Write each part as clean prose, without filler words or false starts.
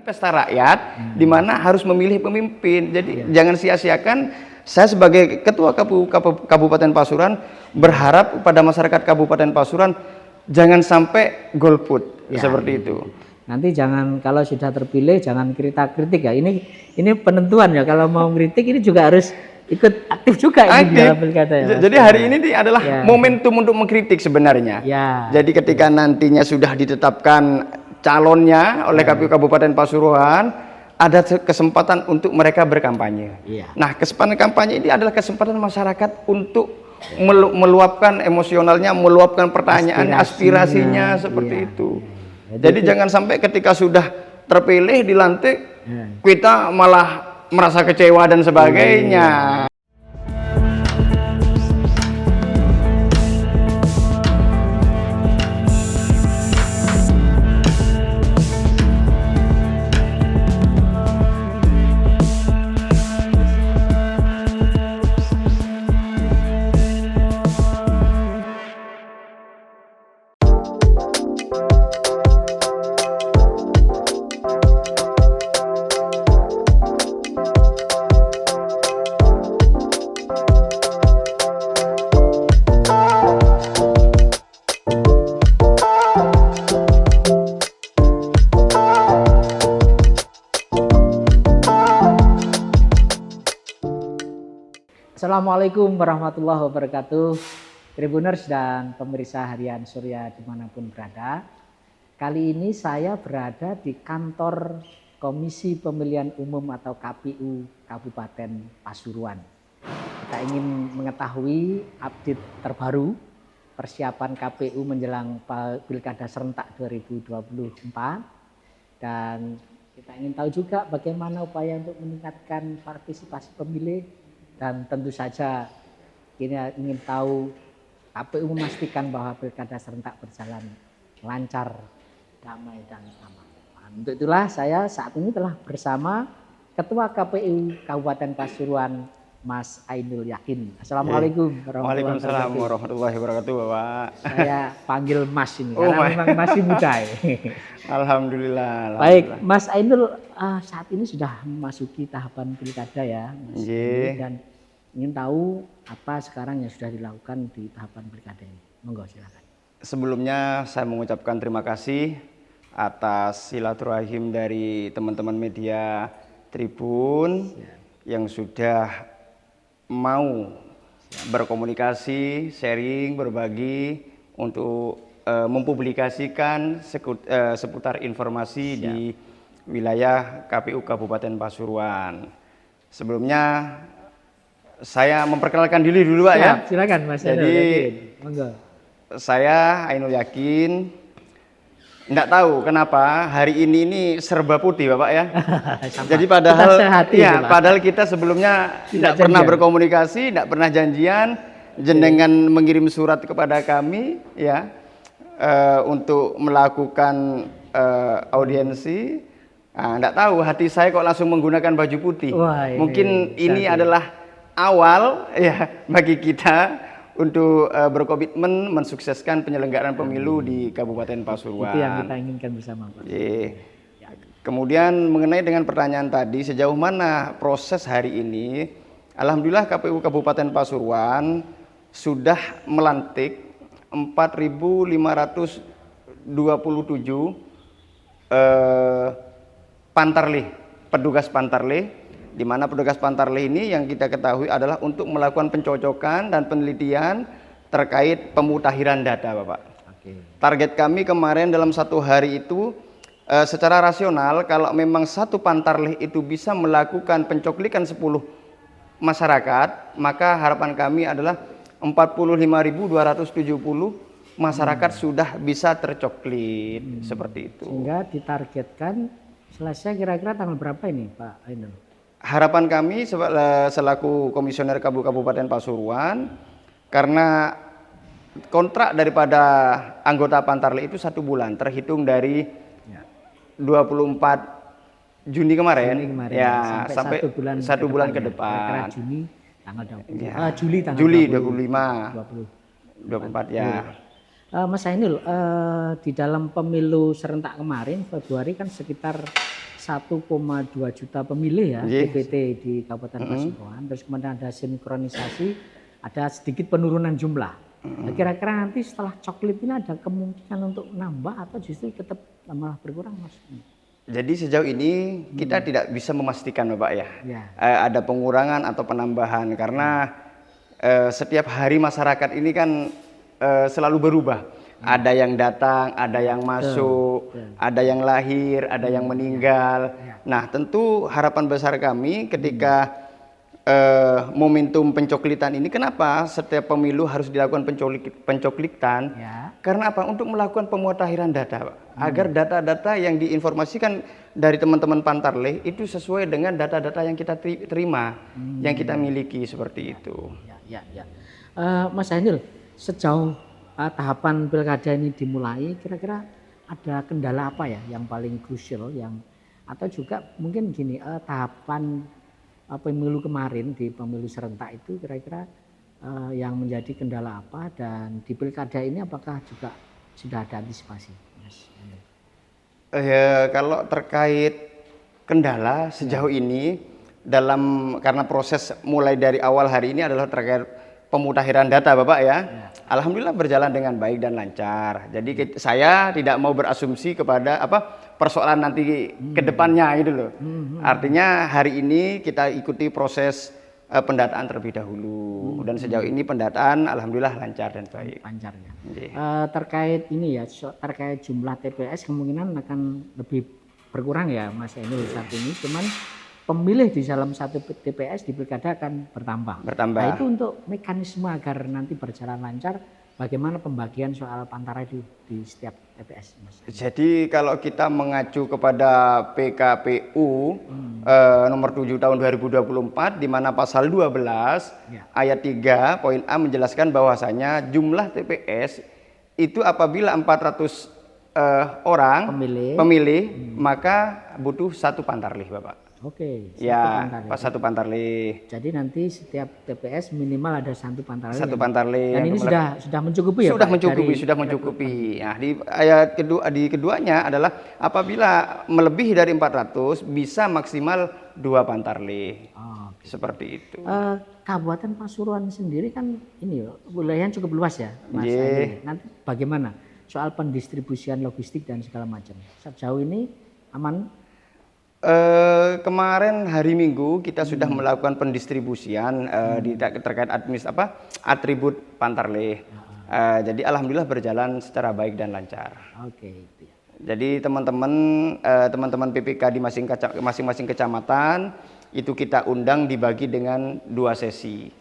pesta rakyat di mana harus memilih pemimpin. Jadi jangan sia-siakan. Saya sebagai ketua Kabupaten Pasuruan berharap pada masyarakat Kabupaten Pasuruan jangan sampai golput seperti itu. Nanti jangan, kalau sudah terpilih jangan kritik ya. Ini penentuan ya, kalau mau kritik ini juga harus ikut aktif juga ini di dalam pilkada ya. Jadi hari ini adalah momentum untuk mengkritik sebenarnya. Jadi ketika nantinya sudah ditetapkan calonnya oleh KPU Kabupaten Pasuruan, ada kesempatan untuk mereka berkampanye. Nah, kesempatan kampanye ini adalah kesempatan masyarakat untuk meluapkan emosionalnya, meluapkan pertanyaan, aspirasinya seperti itu. Jadi jangan sampai ketika sudah terpilih dilantik kita malah merasa kecewa dan sebagainya. Assalamualaikum warahmatullahi wabarakatuh, Tribuners dan pemirsa harian Surya dimanapun berada. Kali ini saya berada di kantor Komisi Pemilihan Umum atau KPU Kabupaten Pasuruan. Kita ingin mengetahui update terbaru persiapan KPU menjelang Pilkada Serentak 2024, dan kita ingin tahu juga bagaimana upaya untuk meningkatkan partisipasi pemilih. Dan tentu saja kita ingin tahu KPU memastikan bahwa Pilkada Serentak berjalan lancar, damai dan aman. Untuk itulah saya saat ini telah bersama Ketua KPU Kabupaten Pasuruan, Mas Ainul Yakin. Assalamualaikum Waalaikumsalam warahmatullahi wabarakatuh, Bapak. Saya panggil Mas ini karena memang masih muda. Alhamdulillah. Baik, Mas Ainul, saat ini sudah memasuki tahapan pilkada ya, Mas. Dan ingin tahu apa sekarang yang sudah dilakukan di tahapan pilkada ini. Monggo silakan. Sebelumnya saya mengucapkan terima kasih atas silaturahim dari teman-teman media Tribun yang sudah mau berkomunikasi, sharing, berbagi untuk mempublikasikan seputar informasi di wilayah KPU Kabupaten Pasuruan. Sebelumnya saya memperkenalkan diri dulu, Pak ya. Silakan Mas. Jadi monggo. Saya Ainul Yakin. Enggak tahu kenapa hari ini serba putih, Bapak ya. Jadi padahal kita sebelumnya tidak pernah berkomunikasi, tidak pernah janjian, jenengan mengirim surat kepada kami ya untuk melakukan audiensi. Enggak tahu hati saya kok langsung menggunakan baju putih. Mungkin ini adalah awal ya bagi kita untuk berkomitmen mensukseskan penyelenggaraan pemilu di Kabupaten Pasuruan. Itu yang kita inginkan bersama, Pak. Kemudian mengenai dengan pertanyaan tadi, sejauh mana proses hari ini? Alhamdulillah KPU Kabupaten Pasuruan sudah melantik 4.527 pantarlih, petugas pantarlih. Di mana petugas pantarlih ini yang kita ketahui adalah untuk melakukan pencocokan dan penelitian terkait pemutahiran data, Bapak. Target kami kemarin dalam satu hari itu secara rasional kalau memang satu pantarlih itu bisa melakukan pencoklikan 10 masyarakat, maka harapan kami adalah 45.270 masyarakat sudah bisa tercoklit seperti itu. Sehingga ditargetkan selesai kira-kira tanggal berapa ini, Pak Ainul? Harapan kami selaku komisioner Kabupaten Pasuruan, karena kontrak daripada anggota pantarlih itu 1 bulan terhitung dari 24 Juni kemarin, ya sampai 1 bulan ke depan. Juni tanggal 20. Juli 25 24 ya. Mas Ainul, di dalam pemilu serentak kemarin Februari kan sekitar 1,2 juta pemilih ya, Nggih. DPT di Kabupaten Pasuruan. Terus kemudian ada sinkronisasi, ada sedikit penurunan jumlah. Nah, kira-kira nanti setelah coklit ini ada kemungkinan untuk nambah atau justru tetap malah berkurang, Mas? Jadi sejauh ini kita tidak bisa memastikan Bapak ya, Ya. ada pengurangan atau penambahan karena setiap hari masyarakat ini kan selalu berubah. Ada yang datang, ada yang masuk, ada yang lahir, ada yang meninggal. Nah, tentu harapan besar kami ketika momentum pencoklitan ini, kenapa setiap pemilu harus dilakukan pencoklitan? Ya. Karena apa? Untuk melakukan pemutahiran data, Pak. Agar data-data yang diinformasikan dari teman-teman Pantarlih itu sesuai dengan data-data yang kita terima, yang kita miliki seperti itu. Ya. Mas Ainul, sejauh tahapan pilkada ini dimulai, kira-kira ada kendala apa ya yang paling krusial, yang atau juga mungkin gini, tahapan pemilu kemarin di pemilu serentak itu kira-kira yang menjadi kendala apa, dan di pilkada ini apakah juga sudah ada antisipasi, Mas Ainul? Kalau terkait kendala sejauh ini karena proses mulai dari awal hari ini adalah terkait pemutakhiran data Bapak ya. Alhamdulillah berjalan dengan baik dan lancar. Jadi saya tidak mau berasumsi kepada persoalan nanti ke depannya gitu loh. Artinya hari ini kita ikuti proses pendataan terlebih dahulu, dan sejauh ini pendataan alhamdulillah lancar dan baik. Lancar ya. Terkait ini ya, terkait jumlah TPS kemungkinan akan lebih berkurang ya Mas Ainul saat ini. Cuman pemilih di dalam satu TPS di pilkada akan bertambah. Nah, itu untuk mekanisme agar nanti berjalan lancar, bagaimana pembagian soal Pantara di setiap TPS, Mas? Jadi kalau kita mengacu kepada PKPU nomor 7 tahun 2024, di mana pasal 12 ayat 3 poin A menjelaskan bahwasanya jumlah TPS itu apabila 400 orang pemilih maka butuh satu Pantarlih, Bapak. Oke, satu Pantarlih. Jadi nanti setiap TPS minimal ada satu Pantarlih. Satu Pantarlih. Dan ini sudah mencukupi ya, sudah Pak? Sudah mencukupi. Nah, di ayat keduanya adalah apabila melebihi dari 400 bisa maksimal 2 Pantarlih. Seperti itu. Kabupaten Pasuruan sendiri kan ini wilayahnya cukup luas ya, Mas Ainul. Nanti bagaimana soal pendistribusian logistik dan segala macam? Sejauh ini aman? Kemarin hari Minggu kita sudah melakukan pendistribusian terkait atribut Pantarlih. Jadi alhamdulillah berjalan secara baik dan lancar. Oke, itu ya. Jadi teman-teman PPK di masing-masing kecamatan itu kita undang dibagi dengan 2 sesi.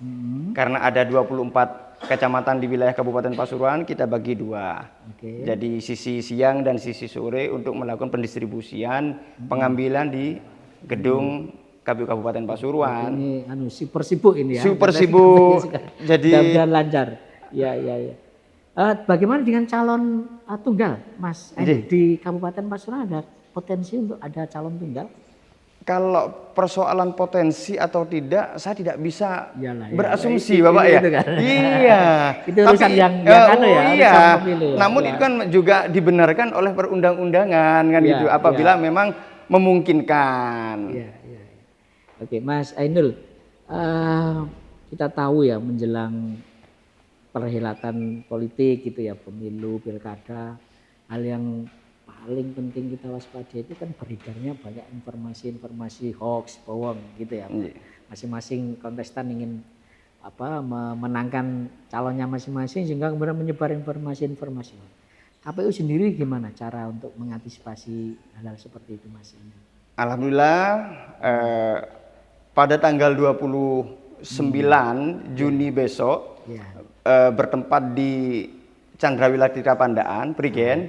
Karena ada 24 kecamatan di wilayah Kabupaten Pasuruan, kita bagi 2. Jadi sisi siang dan sisi sore untuk melakukan pendistribusian pengambilan di gedung KPU Kabupaten Pasuruan. Ini super sibuk ini ya. Super sibuk. Jadi mudah-mudahan lancar. Ya. Bagaimana dengan calon tunggal, Mas? Di Kabupaten Pasuruan ada potensi untuk ada calon tunggal? Kalau persoalan potensi atau tidak, saya tidak bisa berasumsi, Bapak ya. Itu kan. Iya. Itu urusan yang iya. Namun itu kan juga dibenarkan oleh perundang-undangan kan gitu. Apabila memang memungkinkan. Iya. Oke, Mas Ainul, kita tahu ya menjelang perhelatan politik gitu ya, pemilu, pilkada, hal yang paling penting kita waspadai itu kan beredarnya banyak informasi-informasi hoax, bohong gitu ya. Masing-masing kontestan ingin memenangkan calonnya masing-masing sehingga kemudian menyebar informasi-informasi. KPU sendiri gimana cara untuk mengantisipasi hal-hal seperti itu, Mas? Alhamdulillah pada tanggal 29 Juni besok bertempat di Candrawilatira Pandaan, Prigen,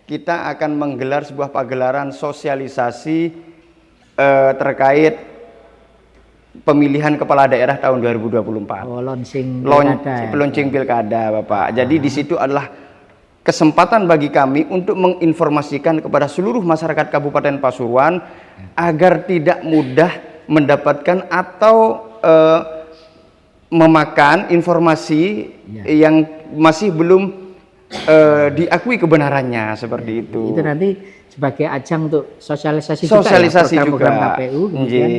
kita akan menggelar sebuah pagelaran sosialisasi terkait pemilihan kepala daerah tahun 2024. Launching pilkada, Bapak. Jadi di situ adalah kesempatan bagi kami untuk menginformasikan kepada seluruh masyarakat Kabupaten Pasuruan agar tidak mudah mendapatkan atau memakan informasi yang masih belum diakui kebenarannya seperti itu. Itu nanti sebagai ajang untuk sosialisasi, sosialisasi juga, ya, program juga. KPU kemudian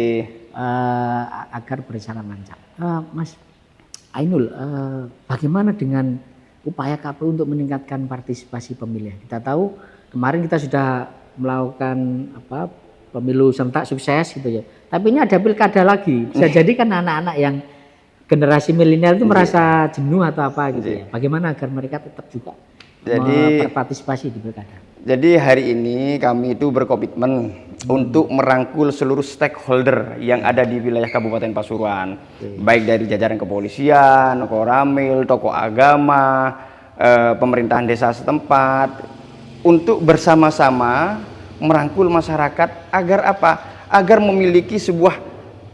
agar berjalan lancar. Mas Ainul, bagaimana dengan upaya KPU untuk meningkatkan partisipasi pemilih? Kita tahu kemarin kita sudah melakukan pemilu serentak sukses gitu ya. Tapi ini ada pilkada lagi. Bisa jadi kan anak-anak yang generasi milenial itu merasa jenuh atau apa gitu ya. Bagaimana agar mereka tetap juga berpartisipasi di pilkada? Jadi hari ini kami itu berkomitmen untuk merangkul seluruh stakeholder yang ada di wilayah Kabupaten Pasuruan, baik dari jajaran kepolisian, koramil, tokoh agama, pemerintahan desa setempat, untuk bersama-sama merangkul masyarakat agar apa? Agar memiliki sebuah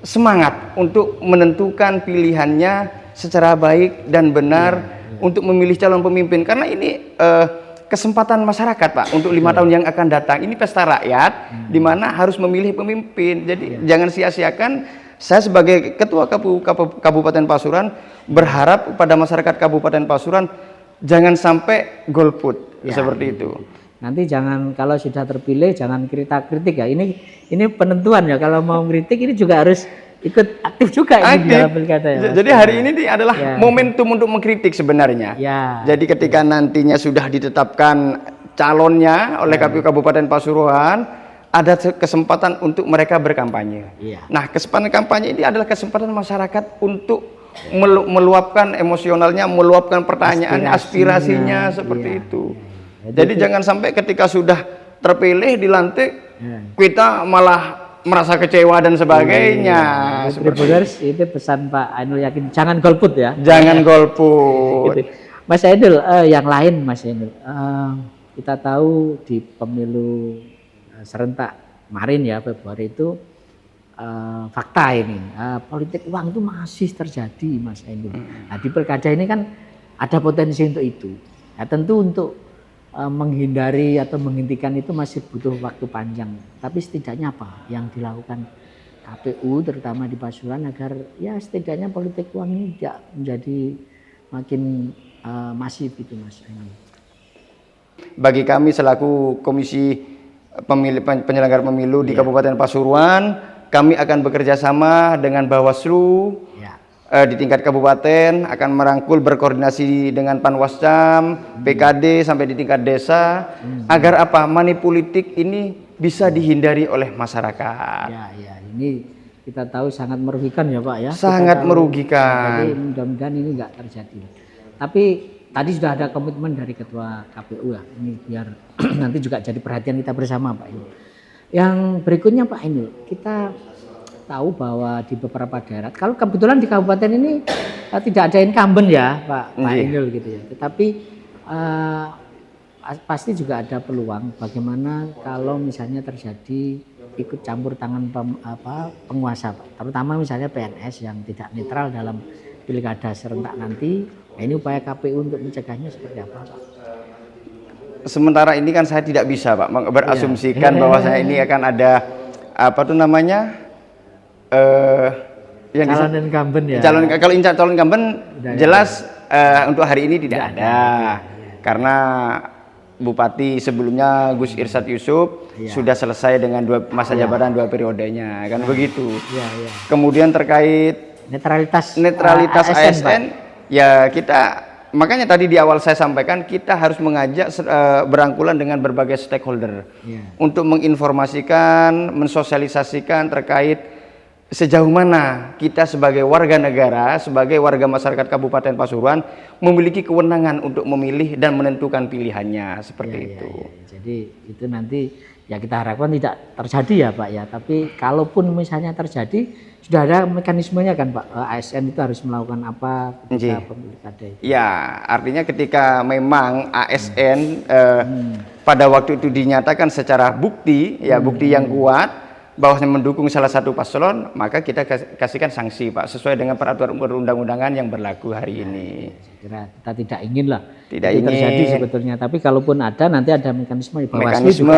semangat untuk menentukan pilihannya secara baik dan benar untuk memilih calon pemimpin, karena ini kesempatan masyarakat Pak untuk 5 tahun yang akan datang. Ini pesta rakyat di mana harus memilih pemimpin. Jadi jangan sia-siakan. Saya sebagai ketua Kabupaten Pasuruan berharap pada masyarakat Kabupaten Pasuruan jangan sampai golput seperti itu. Nanti jangan, kalau sudah terpilih jangan kritik ya. Ini penentuan ya, kalau mau kritik ini juga harus ikut aktif juga ini dalam pilkada ya. Jadi hari ini adalah momentum untuk mengkritik sebenarnya. Jadi ketika nantinya sudah ditetapkan calonnya oleh KPU Kabupaten Pasuruan, ada kesempatan untuk mereka berkampanye. Nah, kesempatan kampanye ini adalah kesempatan masyarakat untuk meluapkan emosionalnya, meluapkan pertanyaan, aspirasinya seperti itu. Jadi jangan sampai ketika sudah terpilih dilantik kita malah merasa kecewa dan sebagainya. Tribuners, itu pesan Pak Ainul Yakin, jangan golput ya. Jangan golput. Gitu. Mas Ainul, yang lain Mas Ainul, kita tahu di pemilu serentak kemarin ya Februari itu fakta ini politik uang itu masih terjadi Mas Ainul. Nah di pilkada ini kan ada potensi untuk itu. Nah, tentu untuk menghindari atau menghentikan itu masih butuh waktu panjang. Tapi setidaknya apa yang dilakukan KPU terutama di Pasuruan agar ya setidaknya politik uang ini tidak menjadi makin masif gitu Mas. Bagi kami selaku Komisi Penyelenggara Pemilu di Kabupaten Pasuruan, kami akan bekerja sama dengan Bawaslu di tingkat kabupaten, akan merangkul berkoordinasi dengan Panwascam, PKD sampai di tingkat desa, agar apa? Money politik ini bisa dihindari oleh masyarakat. Ini kita tahu sangat merugikan ya Pak ya. Sangat merugikan. Jadi mudah-mudahan ini enggak terjadi. Tapi tadi sudah ada komitmen dari Ketua KPU ya, ini biar nanti juga jadi perhatian kita bersama Pak Ainul. Yang berikutnya Pak Ainul, kita tahu bahwa di beberapa daerah, kalau kebetulan di kabupaten ini tidak ada incumbent ya Pak Ainul gitu ya. Tetapi pasti juga ada peluang bagaimana kalau misalnya terjadi ikut campur tangan penguasa Pak. Terutama misalnya PNS yang tidak netral dalam pilkada serentak nanti. Nah, ini upaya KPU untuk mencegahnya seperti apa Pak? Sementara ini kan saya tidak bisa Pak berasumsikan bahwa saya ini akan ada calon incumbent ya. Calon incumbent jelas untuk hari ini tidak ada. Karena Bupati sebelumnya Gus Irsad Yusuf sudah selesai dengan masa jabatan 2 periodenya, kan begitu. Kemudian terkait netralitas ASN ya kita, makanya tadi di awal saya sampaikan kita harus mengajak berangkulan dengan berbagai stakeholder untuk menginformasikan, mensosialisasikan terkait sejauh mana kita sebagai warga negara, sebagai warga masyarakat Kabupaten Pasuruan memiliki kewenangan untuk memilih dan menentukan pilihannya seperti itu. Jadi itu nanti ya kita harapkan tidak terjadi ya Pak ya. Tapi kalaupun misalnya terjadi sudah ada mekanismenya kan Pak, ASN itu harus melakukan apa ketika pemilu kada itu. Ya, artinya ketika memang ASN pada waktu itu dinyatakan secara bukti bukti yang kuat bahwasanya mendukung salah satu paslon, maka kita kasihkan sanksi Pak sesuai dengan peraturan perundang-undangan yang berlaku hari ini. Saya kira kita tidak ingin lah terjadi sebetulnya, tapi kalaupun ada nanti ada mekanisme di Bawaslu juga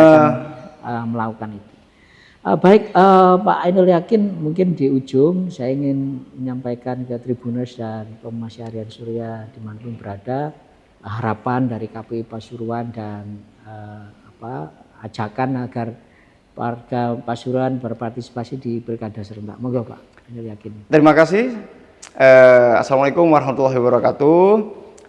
akan melakukan itu. Baik Pak Ainul Yakin, mungkin di ujung saya ingin menyampaikan ke Tribuners dan Komnas Harian Surya dimanapun berada, harapan dari KPU Pasuruan dan ajakan agar warga Pasuruan berpartisipasi di pilkada serentak. Monggo Pak, yakin. Terima kasih. Assalamualaikum warahmatullahi wabarakatuh.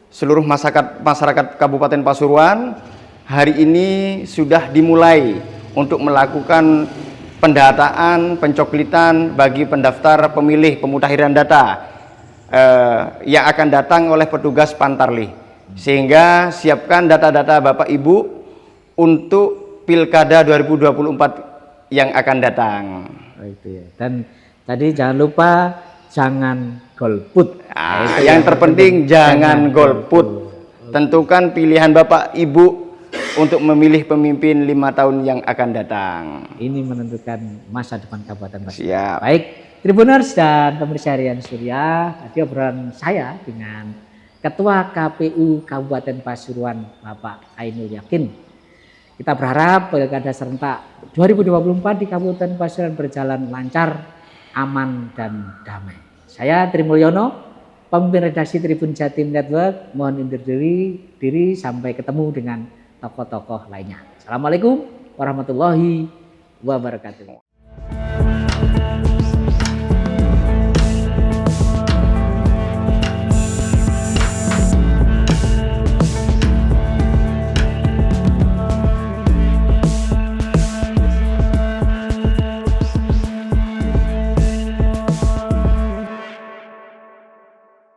Seluruh masyarakat Kabupaten Pasuruan, hari ini sudah dimulai untuk melakukan pendataan, pencoklitan bagi pendaftar pemilih pemutahiran data yang akan datang oleh petugas Pantarlih. Sehingga siapkan data-data Bapak Ibu untuk Pilkada 2024 yang akan datang. Oh, itu ya. Dan tadi jangan lupa jangan golput. Yang terpenting jangan golput. Tentukan pilihan Bapak Ibu untuk memilih pemimpin 5 tahun yang akan datang. Ini menentukan masa depan Kabupaten Pasuruan. Siap. Baik, Tribuners dan pemirsa harian Surya, tadi obrolan saya dengan Ketua KPU Kabupaten Pasuruan, Bapak Ainul Yakin. Kita berharap pilkada serentak 2024 di Kabupaten Pasuruan berjalan lancar, aman, dan damai. Saya Trimulyono, pemimpin redaksi Tribun Jatim Network, mohon undur diri sampai ketemu dengan tokoh-tokoh lainnya. Assalamualaikum warahmatullahi wabarakatuh.